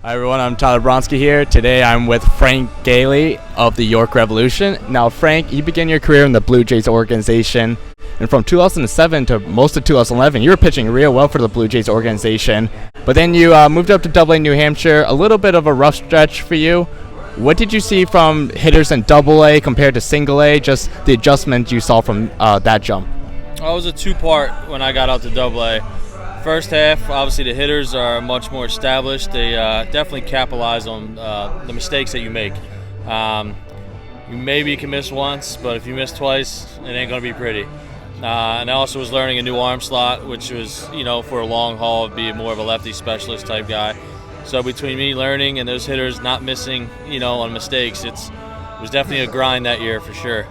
Hi everyone, I'm Tyler Bronski here. Today I'm with Frank Gailey of the York Revolution. Now Frank, you began your career in the Blue Jays organization, and from 2007 to most of 2011 you were pitching real well for the Blue Jays organization, but then you moved up to Double-A New Hampshire, a little bit of a rough stretch for you. What did you see from hitters in Double-A compared to Single-A, just the adjustment you saw from that jump? Well, it was a two-part when I got out to Double-A. First half, obviously the hitters are much more established. They definitely capitalize on the mistakes that you make. Maybe you can miss once, but if you miss twice, it ain't going to be pretty. And I also was learning a new arm slot, which was, for a long haul, be more of a lefty specialist type guy. So between me learning and those hitters not missing, on mistakes, it was definitely a grind that year for sure.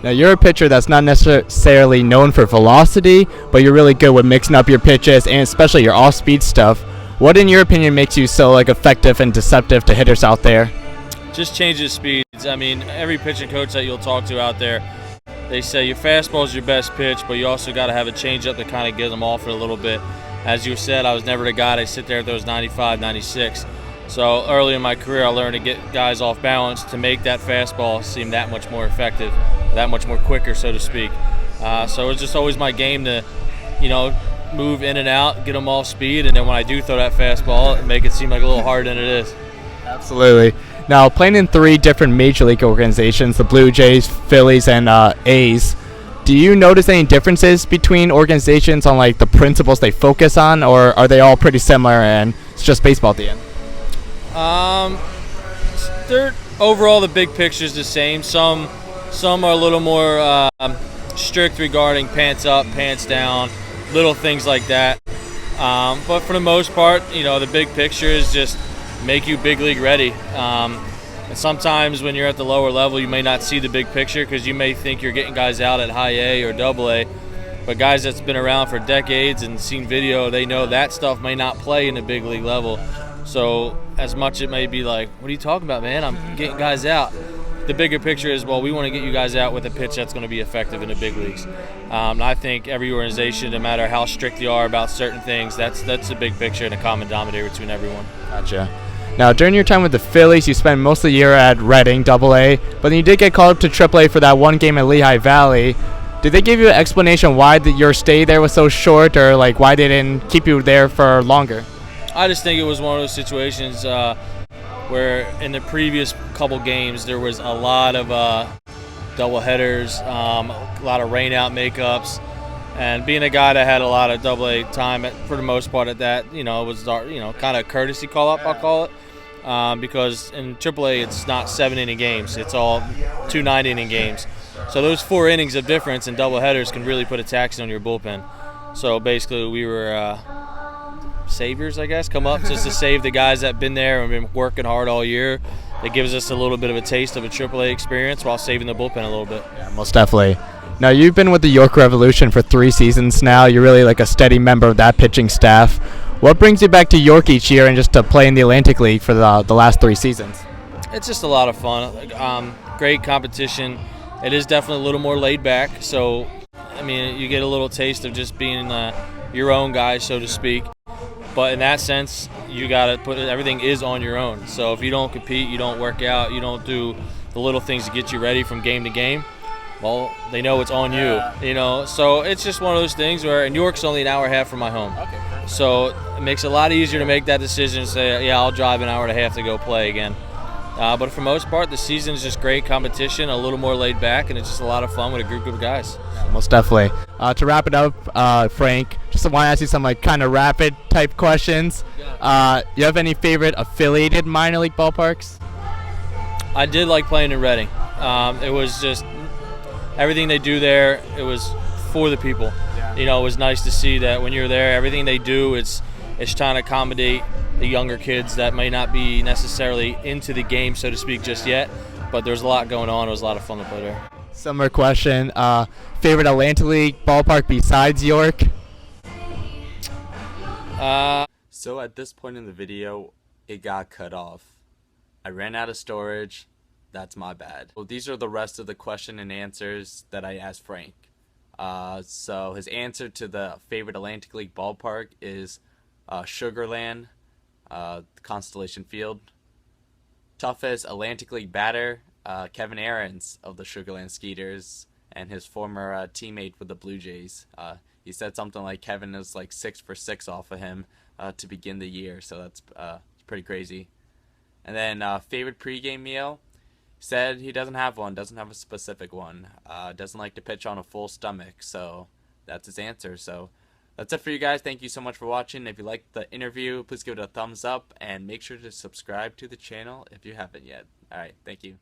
Now, you're a pitcher that's not necessarily known for velocity, but you're really good with mixing up your pitches and especially your off-speed stuff. What, in your opinion, makes you so effective and deceptive to hitters out there? Just changes speeds. I mean, every pitching coach that you'll talk to out there, they say your fastball is your best pitch, but you also got to have a changeup to kind of get them off it a little bit. As you said, I was never the guy to sit there at those 95, 96. So early in my career, I learned to get guys off balance to make that fastball seem that much more effective, that much more quicker, so to speak. So it was just always my game to, move in and out, get them off speed, and then when I do throw that fastball, make it seem like a little harder than it is. Absolutely. Now, playing in 3 different major league organizations, the Blue Jays, Phillies, and A's, do you notice any differences between organizations on the principles they focus on, or are they all pretty similar and it's just baseball at the end? They're overall the big picture is the same. Some are a little more strict regarding pants up, pants down, little things like that. But for the most part, the big picture is just make you big league ready. And sometimes when you're at the lower level, you may not see the big picture because you may think you're getting guys out at high A or double A. But guys that's been around for decades and seen video, they know that stuff may not play in the big league level. So as much it may be like, what are you talking about, man? I'm getting guys out. The bigger picture is, well, we want to get you guys out with a pitch that's going to be effective in the big leagues. And I think every organization, no matter how strict you are about certain things, that's the big picture and a common denominator between everyone. Gotcha. Now, during your time with the Phillies, you spent most of the year at Reading, Double-A, but then you did get called up to Triple-A for that one game at Lehigh Valley. Did they give you an explanation why your stay there was so short, or why they didn't keep you there for longer? I just think it was one of those situations where in the previous couple games there was a lot of double headers, a lot of rain-out makeups, and being a guy that had a lot of Double-A time for the most part at that, it was kind of a courtesy call-up, I'll call it, because in Triple-A it's not 7-inning games, it's all 2 9-inning games. So those 4 innings of difference in double headers can really put a tax on your bullpen. So basically we were saviors, I guess, come up just to save the guys that have been there and been working hard all year. It gives us a little bit of a taste of a AAA experience while saving the bullpen a little bit. Yeah, most definitely. Now, you've been with the York Revolution for 3 seasons now. You're really a steady member of that pitching staff. What brings you back to York each year and just to play in the Atlantic League for the last 3 seasons? It's just a lot of fun. Great competition. It is definitely a little more laid back. So, I mean, you get a little taste of just being your own guy, so to speak. But in that sense, you got to put everything is on your own. So if you don't compete, you don't work out, you don't do the little things to get you ready from game to game, well, they know it's on you, So it's just one of those things where, and York's only an hour and a half from my home. Okay, perfect. So it makes it a lot easier to make that decision and say, yeah, I'll drive an hour and a half to go play again. But for the most part, the season is just great competition, a little more laid back, and it's just a lot of fun with a group of guys. Yeah, most definitely. To wrap it up, Frank, just want to ask you some kind of rapid type questions. You have any favorite affiliated minor league ballparks? I did like playing in Reading. It was just everything they do there. It was for the people. Yeah. It was nice to see that when you're there, everything they do, it's trying to accommodate the younger kids that may not be necessarily into the game, so to speak, just yet. But there's a lot going on. It was a lot of fun to play there. Similar question. Favorite Atlantic League ballpark besides York? So at this point in the video, it got cut off. I ran out of storage. That's my bad. Well, these are the rest of the question and answers that I asked Frank. So his answer to the favorite Atlantic League ballpark is Sugarland. Constellation Field. Toughest Atlantic League batter, Kevin Aarons of the Sugarland Skeeters, and his former teammate with the Blue Jays. He said something like Kevin is like 6 for 6 off of him to begin the year, so that's pretty crazy. And then favorite pregame meal, said he doesn't have one, doesn't have a specific one, doesn't like to pitch on a full stomach, so that's his answer. So that's it for you guys. Thank you so much for watching. If you liked the interview, please give it a thumbs up and make sure to subscribe to the channel if you haven't yet. All right, thank you.